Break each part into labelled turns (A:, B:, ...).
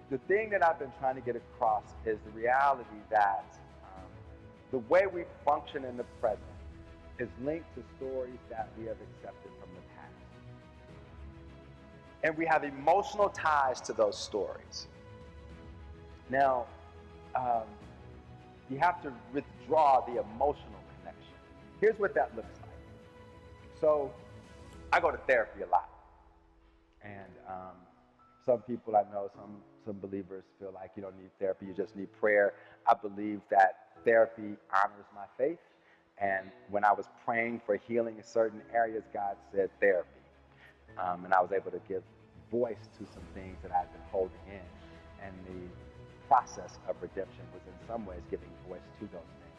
A: the thing that I've been trying to get across is the reality that the way we function in the present is linked to stories that we have accepted from the past. And we have emotional ties to those stories. Now, you have to withdraw the emotional connection. Here's what that looks like. So, I go to therapy a lot. And some people I know, some believers feel like you don't need therapy, you just need prayer. I believe that therapy honors my faith. And when I was praying for healing in certain areas, God said therapy. And I was able to give voice to some things that I've been holding in. And the process of redemption was in some ways giving voice to those things.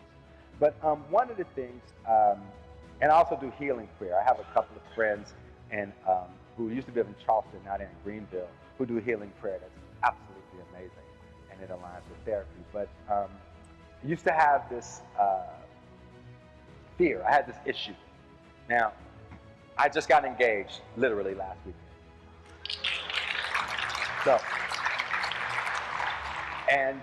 A: But one of the things, and I also do healing prayer. I have a couple of friends who used to live in Charleston, now they're in Greenville, who do healing prayer. That's absolutely amazing, and it aligns with therapy. But I used to have this fear. I had this issue. Now, I just got engaged literally last weekend. So, and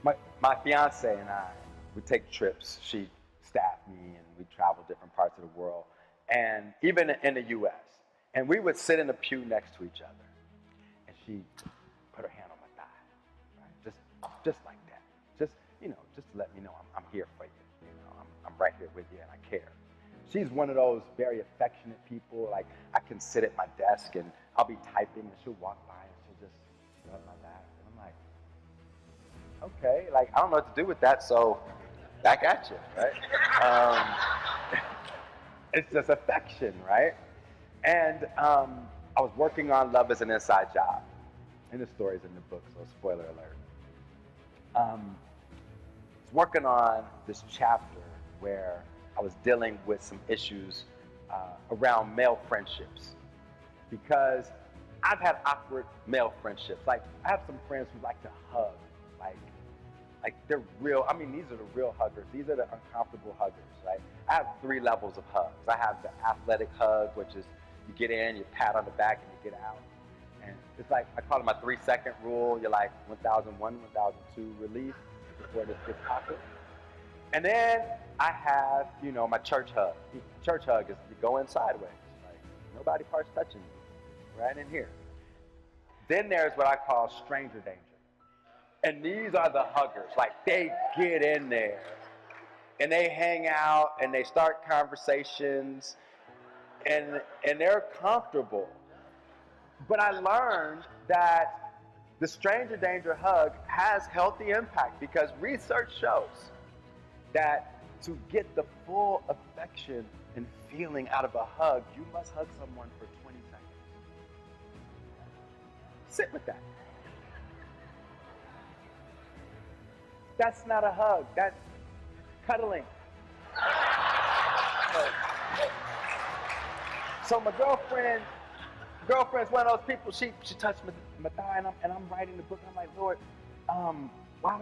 A: my fiance and I would take trips. She staffed me, and we traveled different parts of the world, and even in the U.S. And we would sit in the pew next to each other, and she put her hand on my thigh, right? Just like that. Just to let me know I'm here for you. I'm right here with you, and I care. She's one of those very affectionate people. Like, I can sit at my desk, and I'll be typing, and she'll walk by, and she'll just rub my back. And I'm like, okay, like, I don't know what to do with that, so back at you, right? It's just affection, right? And I was working on Love is an Inside Job. And the story's in the book, so spoiler alert. I was working on this chapter where I was dealing with some issues around male friendships. Because I've had awkward male friendships. Like, I have some friends who like to hug. Like they're real. I mean, these are the real huggers. These are the uncomfortable huggers, right? I have 3 levels of hugs. I have the athletic hug, which is you get in, you pat on the back, and you get out. And it's like, I call it my 3-second rule. You're like 1001, 1002 relief before this gets awkward. And then I have, my church hug. Church hug is you go in sideways. Like, nobody parts touching you. Right in here. Then there's what I call stranger danger. And these are the huggers. Like, they get in there and they hang out and they start conversations and they're comfortable. But I learned that the stranger danger hug has healthy impact because research shows that to get the full affection and feeling out of a hug, you must hug someone for 20 seconds. Sit with that. That's not a hug. That's cuddling. So my girlfriend's one of those people. She touched my thigh, and I'm writing the book. And I'm like, Lord, why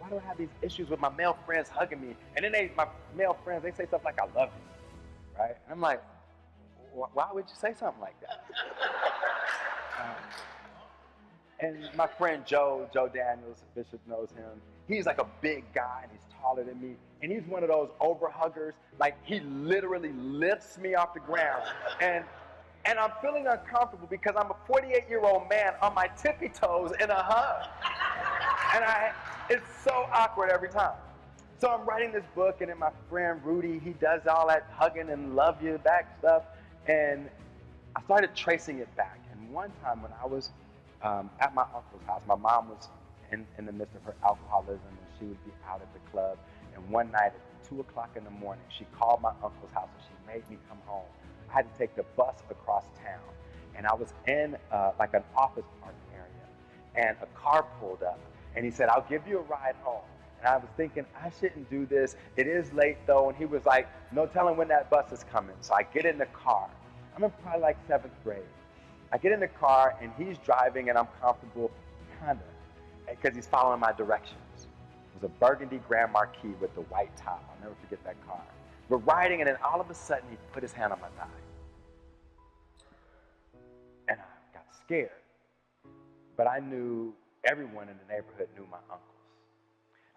A: do I have these issues with my male friends hugging me? And then my male friends, they say stuff like, I love you, right? And I'm like, why would you say something like that? And my friend Joe Daniels, Bishop knows him. He's like a big guy, and he's taller than me. And he's one of those over-huggers. Like, he literally lifts me off the ground. And I'm feeling uncomfortable because I'm a 48-year-old man on my tippy toes in a hug. And it's so awkward every time. So I'm writing this book, and then my friend Rudy, he does all that hugging and love you back stuff. And I started tracing it back. And one time when I was at my uncle's house, my mom was in the midst of her alcoholism, and she would be out at the club. And one night at 2 o'clock in the morning, she called my uncle's house, and she made me come home. I had to take the bus across town, and I was in like an office park area, and a car pulled up, and he said, I'll give you a ride home. And I was thinking, I shouldn't do this. It is late, though. And he was like, no telling when that bus is coming. So I get in the car. I'm in probably like 7th grade. I get in the car, and he's driving, and I'm comfortable, kind of, because he's following my directions. It was a burgundy Grand Marquis with the white top. I'll never forget that car. We're riding, and then all of a sudden, he put his hand on my thigh. And I got scared. But but I knew everyone in the neighborhood knew my uncles.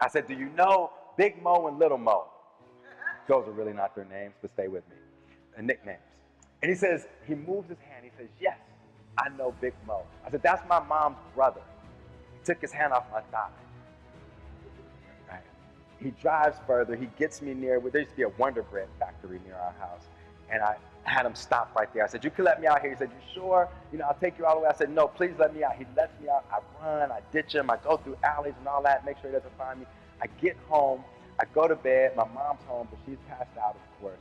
A: I said, do you know Big Mo and Little Mo? Those are really not their names, but stay with me. Nicknames. And he says, he moves his hand. He says, yes, I know Big Mo. I said, that's my mom's brother. He took his hand off my thigh. Right. He drives further. He gets me near, there used to be a Wonder Bread factory near our house. And I had him stop right there. I said, you can let me out here. He said, you sure? I'll take you all the way. I said, no, please let me out. He lets me out. I run, I ditch him. I go through alleys and all that, make sure he doesn't find me. I get home. I go to bed. My mom's home, but she's passed out, of course.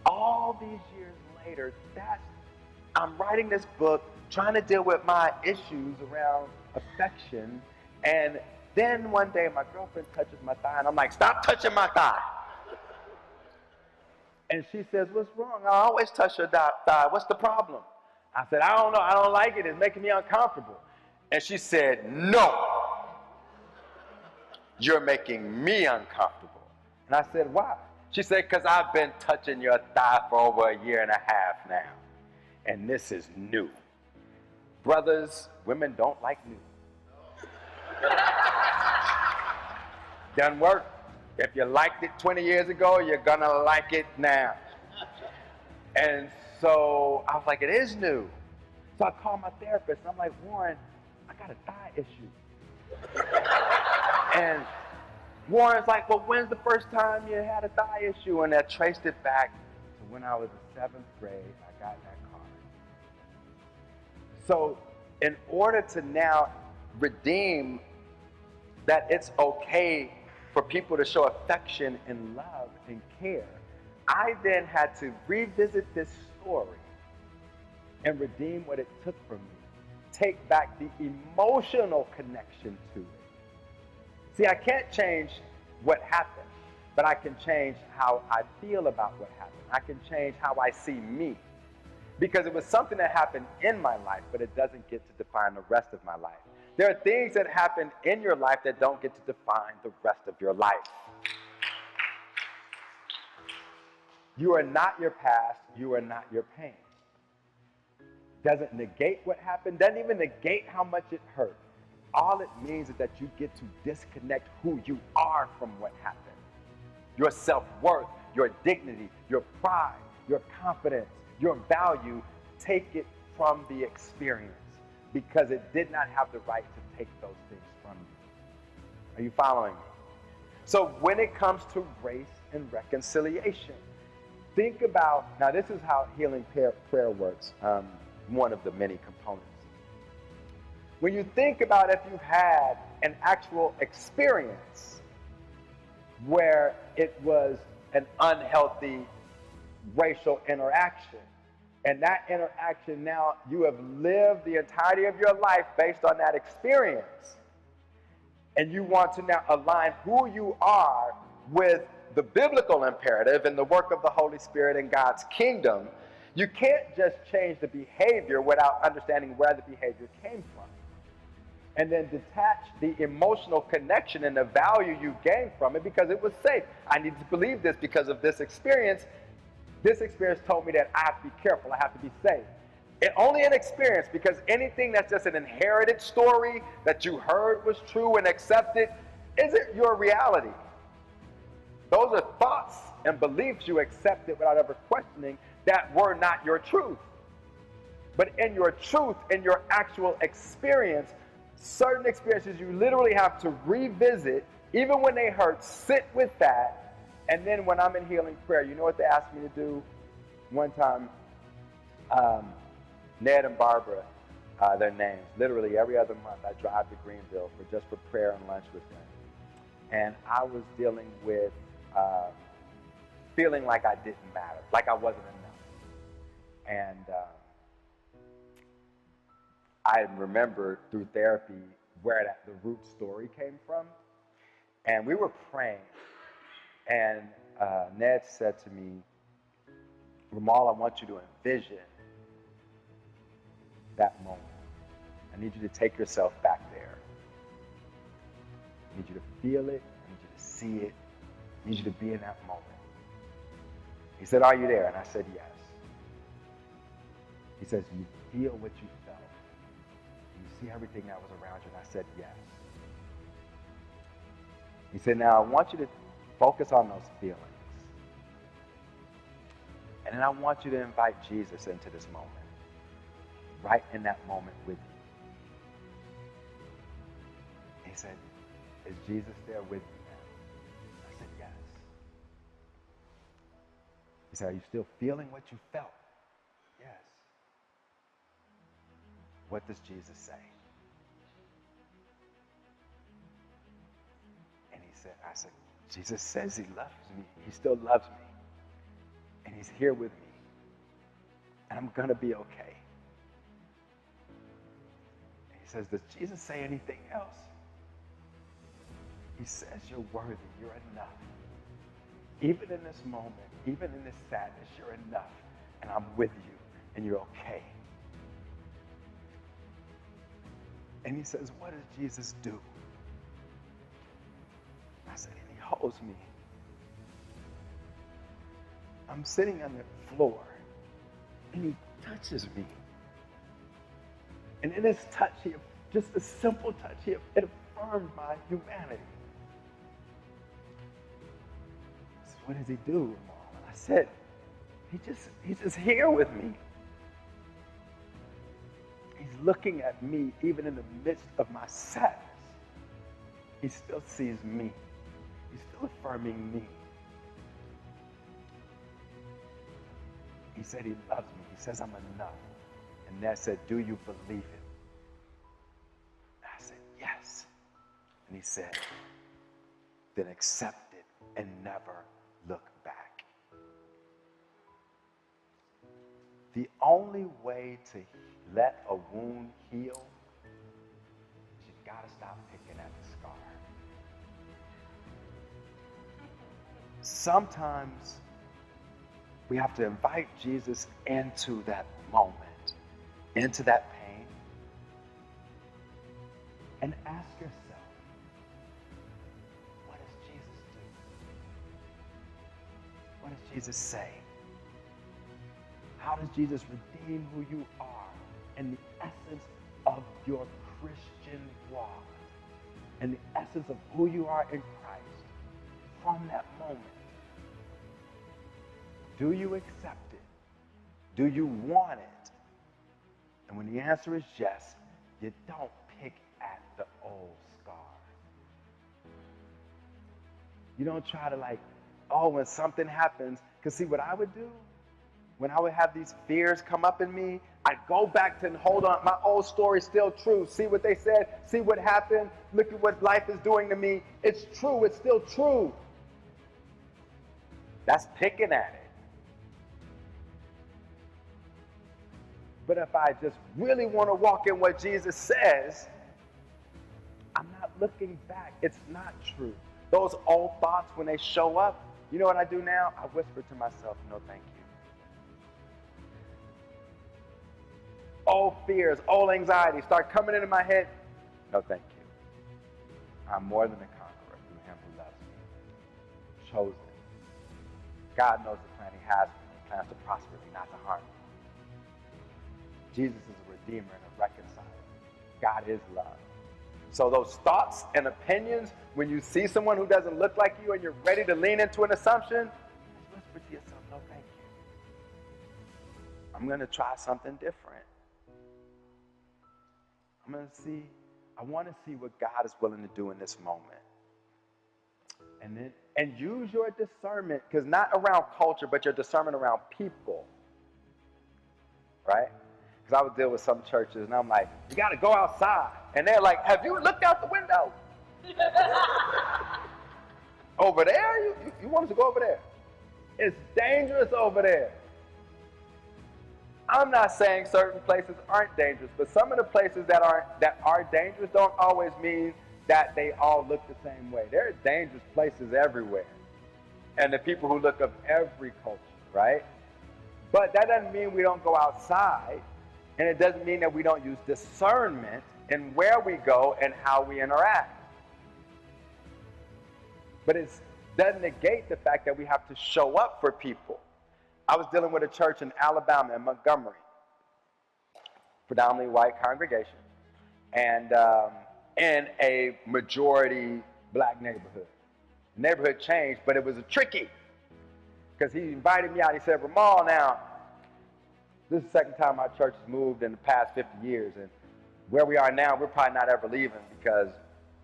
A: All these years later, I'm writing this book, trying to deal with my issues around affection. And then one day, my girlfriend touches my thigh, and I'm like, stop touching my thigh. And she says, what's wrong? I always touch your thigh. What's the problem? I said, I don't know. I don't like it. It's making me uncomfortable. And she said, no. You're making me uncomfortable. And I said, why? She said, because I've been touching your thigh for over 1.5 years now. And this is new. Brothers, women don't like new. Doesn't work. If you liked it 20 years ago, you're going to like it now. And so I was like, it is new. So I called my therapist, and I'm like, Warren, I got a thigh issue. And Warren's like, well, when's the first time you had a thigh issue? And I traced it back to when I was in 7th grade. I got in that car. So in order to now redeem that it's okay for people to show affection and love and care, I then had to revisit this story and redeem what it took from me. Take back the emotional connection to it. See, I can't change what happened, but I can change how I feel about what happened. I can change how I see me. Because it was something that happened in my life, but it doesn't get to define the rest of my life. There are things that happen in your life that don't get to define the rest of your life. You are not your past. You are not your pain. Doesn't negate what happened. Doesn't even negate how much it hurt. All it means is that you get to disconnect who you are from what happened. Your self-worth, your dignity, your pride, your confidence, your value, take it from the experience because it did not have the right to take those things from you. Are you following me? So when it comes to grace and reconciliation, think about, now this is how healing prayer works, one of the many components. When you think about if you've had an actual experience where it was an unhealthy racial interaction, and that interaction now you have lived the entirety of your life based on that experience, and you want to now align who you are with the biblical imperative and the work of the Holy Spirit in God's kingdom, you can't just change the behavior without understanding where the behavior came from. And then detach the emotional connection and the value you gained from it because it was safe. I need to believe this because of this experience. This experience told me that I have to be careful, I have to be safe. It only an experience, because anything that's just an inherited story that you heard was true and accepted isn't your reality. Those are thoughts and beliefs you accepted without ever questioning that were not your truth. But in your truth, in your actual experience, certain experiences you literally have to revisit, even when they hurt, sit with that. And then when I'm in healing prayer, you know what they asked me to do? One time, Ned and Barbara, their names, literally every other month I drive to Greenville for prayer and lunch with them. And I was dealing with feeling like I didn't matter, like I wasn't enough. And I remember through therapy where the root story came from. And we were praying. And Ned said to me, Romal, I want you to envision that moment. I need you to take yourself back there. I need you to feel it. I need you to see it. I need you to be in that moment. He said, are you there? And I said, yes. He says, you feel what you felt. You see everything that was around you? And I said, yes. He said, now I want you to focus on those feelings. And then I want you to invite Jesus into this moment. Right in that moment with you. He said, is Jesus there with you now? I said, yes. He said, are you still feeling what you felt? Yes. What does Jesus say? And I said, Jesus says he loves me. He still loves me. And he's here with me. And I'm going to be okay. And he says, does Jesus say anything else? He says you're worthy. You're enough. Even in this moment, even in this sadness, you're enough. And I'm with you. And you're okay. And he says, what does Jesus do? I said, and he holds me. I'm sitting on the floor, and he touches me. And in his touch, just a simple touch, it affirmed my humanity. So what does he do, Mom? And I said, he's just here with me. He's looking at me, even in the midst of my sadness. He still sees me. He's still affirming me. He said he loves me. He says I'm enough. And Ned said, do you believe it? I said, yes. And he said, then accept it and never look back. The only way to let a wound heal is you've got to stop picking at the scar. Sometimes we have to invite Jesus into that moment, into that pain, and ask yourself, what does Jesus do? What does Jesus say? How does Jesus redeem who you are and the essence of your Christian walk and the essence of who you are in Christ from that moment? Do you accept it? Do you want it? And when the answer is yes, you don't pick at the old scar. You don't try to when something happens, because see what I would do? When I would have these fears come up in me, I'd go back to and hold on. My old story's still true. See what they said? See what happened? Look at what life is doing to me. It's true. It's still true. That's picking at it. But if I just really want to walk in what Jesus says, I'm not looking back. It's not true. Those old thoughts, when they show up, you know what I do now? I whisper to myself, no, thank you. Old fears, old anxieties start coming into my head. No, thank you. I'm more than a conqueror through him who loves me. Chosen. God knows the plan he has for me. He plans to prosper me, not to harm me. Jesus is a redeemer and a reconciler. God is love. So those thoughts and opinions, when you see someone who doesn't look like you and you're ready to lean into an assumption, just whisper to yourself, no, thank you. I'm going to try something different. I want to see what God is willing to do in this moment. And use your discernment, because not around culture, but your discernment around people. Right? Because I would deal with some churches, and I'm like, you got to go outside. And they're like, have you looked out the window? Over there? You want us to go over there? It's dangerous over there. I'm not saying certain places aren't dangerous, but some of the places that are dangerous don't always mean that they all look the same way. There are dangerous places everywhere. And the people who look of every culture, right? But that doesn't mean we don't go outside, and it doesn't mean that we don't use discernment in where we go and how we interact. But it doesn't negate the fact that we have to show up for people. I was dealing with a church in Alabama, in Montgomery, predominantly white congregation. and in a majority black neighborhood. The neighborhood changed, but it was tricky because he invited me out. He said, Romal, now, this is the second time our church has moved in the past 50 years, and where we are now, we're probably not ever leaving because,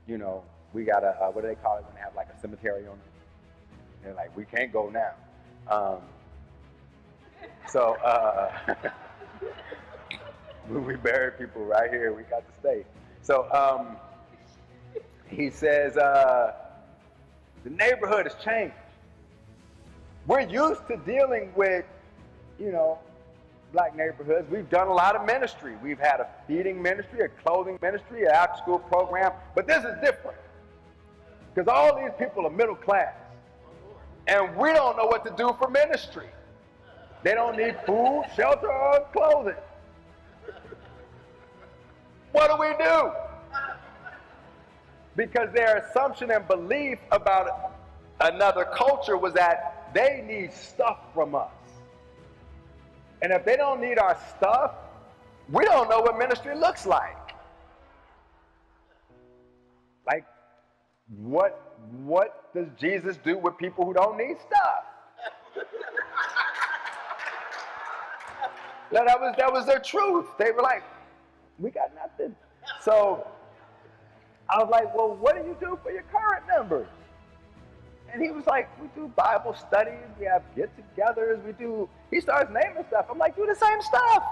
A: you know, we got a, what do they call it when they have like a cemetery on it? They're like, we can't go now. So when we bury people right here, we got to stay. So he says, the neighborhood has changed. We're used to dealing with, you know, black neighborhoods. We've done a lot of ministry. We've had a feeding ministry, a clothing ministry, an after-school program, but this is different because all these people are middle class, and we don't know what to do for ministry. They don't need food, shelter, or clothing. What do we do? Because their assumption and belief about another culture was that they need stuff from us. And if they don't need our stuff, we don't know what ministry looks like. Like, what does Jesus do with people who don't need stuff? That was their truth. They were like, we got nothing. So I was like, well, what do you do for your current members? And he was like, we do Bible studies, we have get-togethers, he starts naming stuff. I'm like, do the same stuff.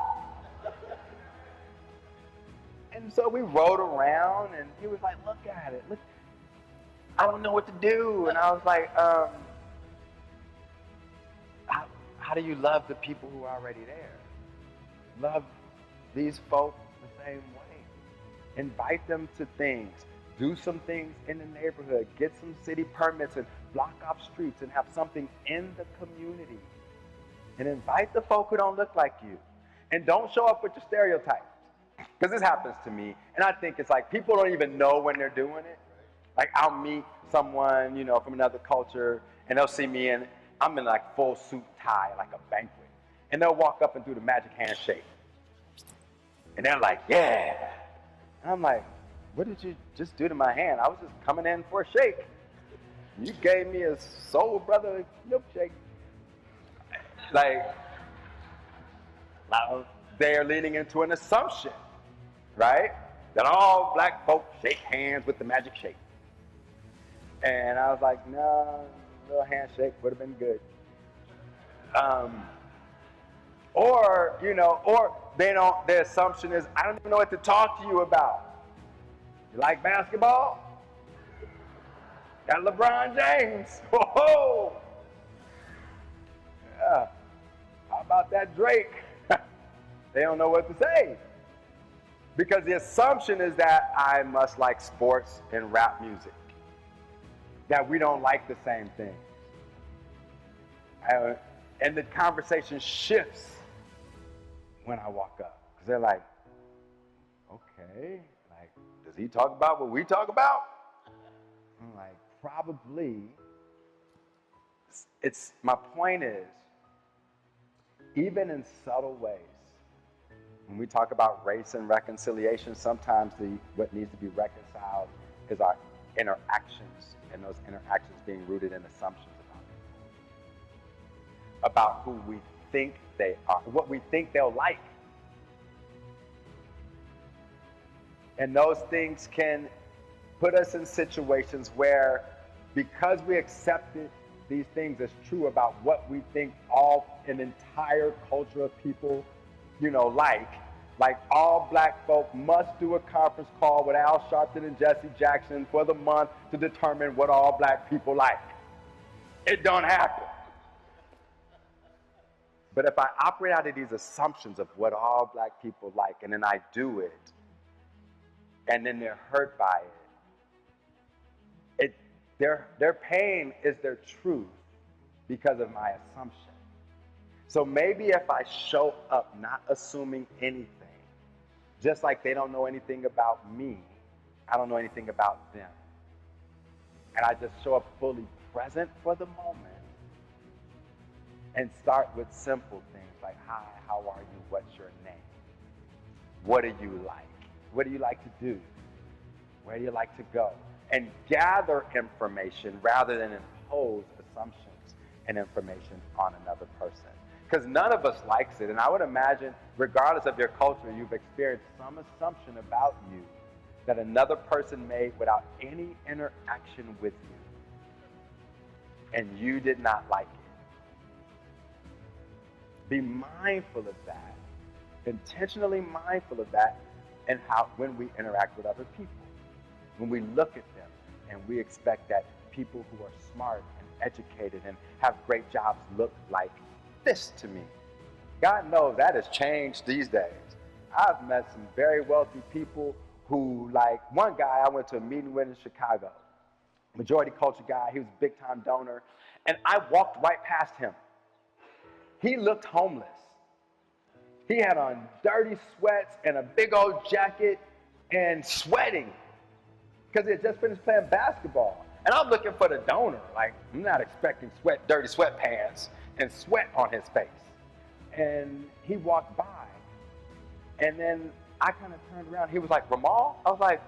A: And so we rode around, and he was like, look at it. Look, I don't know what to do. And I was like, how do you love the people who are already there? Love these folk the same way. Invite them to things. Do some things in the neighborhood. Get some city permits and block off streets and have something in the community. And invite the folk who don't look like you. And don't show up with your stereotypes. Because this happens to me. And I think it's like people don't even know when they're doing it. Like I'll meet someone, you know, from another culture, and they'll see me and I'm in like full suit tie, like a banquet. And they'll walk up and do the magic handshake. And they're like, yeah. And I'm like, what did you just do to my hand? I was just coming in for a shake. You gave me a soul brother milkshake. Like, they're leaning into an assumption, right? That all black folk shake hands with the magic shake. And I was like, no, a little handshake would have been good. Or their assumption is, I don't even know what to talk to you about. You like basketball? Got LeBron James. Whoa! Yeah. How about that Drake? They don't know what to say. Because the assumption is that I must like sports and rap music. That we don't like the same things. And the conversation shifts when I walk up. Because they're like, okay, like, does he talk about what we talk about? I'm like, probably. My point is, even in subtle ways, when we talk about race and reconciliation, sometimes what needs to be reconciled is our interactions, and those interactions being rooted in assumptions about who we think they are, what we think they'll like. And those things can put us in situations where, because we accepted these things as true about what we think an entire culture of people, like all black folk must do a conference call with Al Sharpton and Jesse Jackson for the month to determine what all black people like. It don't happen. But if I operate out of these assumptions of what all black people like, and then I do it, and then they're hurt by it, their pain is their truth because of my assumption. So maybe if I show up not assuming anything, just like they don't know anything about me, I don't know anything about them, and I just show up fully present for the moment, and start with simple things like, hi, how are you, what's your name, what do you like, What do you like to do? Where do you like to go? And gather information rather than impose assumptions and information on another person. Because none of us likes it. And I would imagine, regardless of your culture, you've experienced some assumption about you that another person made without any interaction with you. And you did not like it. Be mindful of that. Intentionally mindful of that and how when we interact with other people. When we look at them and we expect that people who are smart and educated and have great jobs look like this to me. God knows that has changed these days. I've met some very wealthy people who, like one guy I went to a meeting with in Chicago, majority culture guy, he was a big time donor, and I walked right past him. He looked homeless. He had on dirty sweats and a big old jacket and sweating because he had just finished playing basketball. And I'm looking for the donor. Like, I'm not expecting dirty sweatpants and sweat on his face. And he walked by. And then I kind of turned around. He was like, Romal? I was like,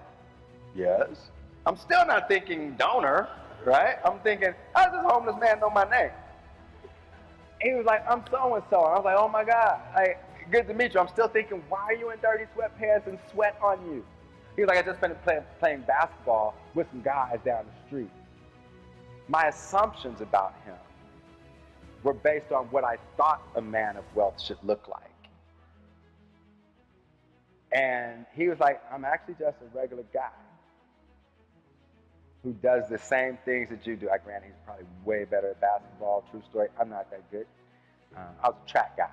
A: yes. I'm still not thinking donor, right? I'm thinking, how does this homeless man know my name? And he was like, I'm so-and-so. And I was like, oh my God, like, good to meet you. I'm still thinking, why are you in dirty sweatpants and sweat on you? He was like, I just finished playing basketball with some guys down the street. My assumptions about him were based on what I thought a man of wealth should look like. And he was like, I'm actually just a regular guy who does the same things that you do. I grant he's probably way better at basketball, true story. I'm not that good. I was a track guy.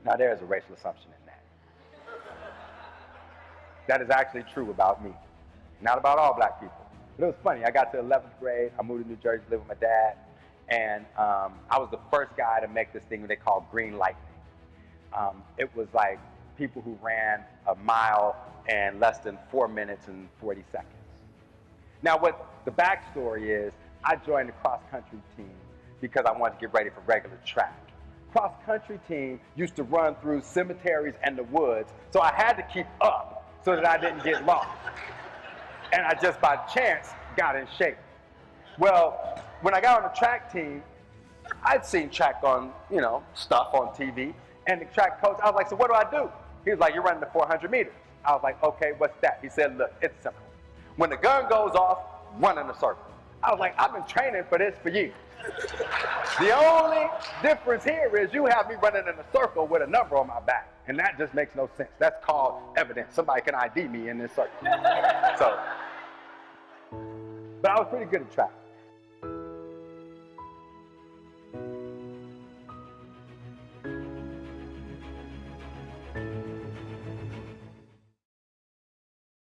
A: Now there is a racial assumption in that. That is actually true about me. Not about all black people. But it was funny. I got to 11th grade. I moved to New Jersey to live with my dad. And I was the first guy to make this thing they call green lightning. It was like people who ran a mile in less than 4 minutes and 40 seconds. Now, what the backstory is, I joined the cross-country team because I wanted to get ready for regular track. Cross-country team used to run through cemeteries and the woods, so I had to keep up so that I didn't get lost. And I just by chance got in shape. Well, when I got on the track team, I'd seen track on, stuff on TV, and the track coach, I was like, so what do I do? He was like, you're running the 400 meters. I was like, okay, what's that? He said, look, it's simple. When the gun goes off, run in a circle. I was like, I've been training for this for years. The only difference here is you have me running in a circle with a number on my back. And that just makes no sense. That's called evidence. Somebody can ID me in this circle. But I was pretty good at track.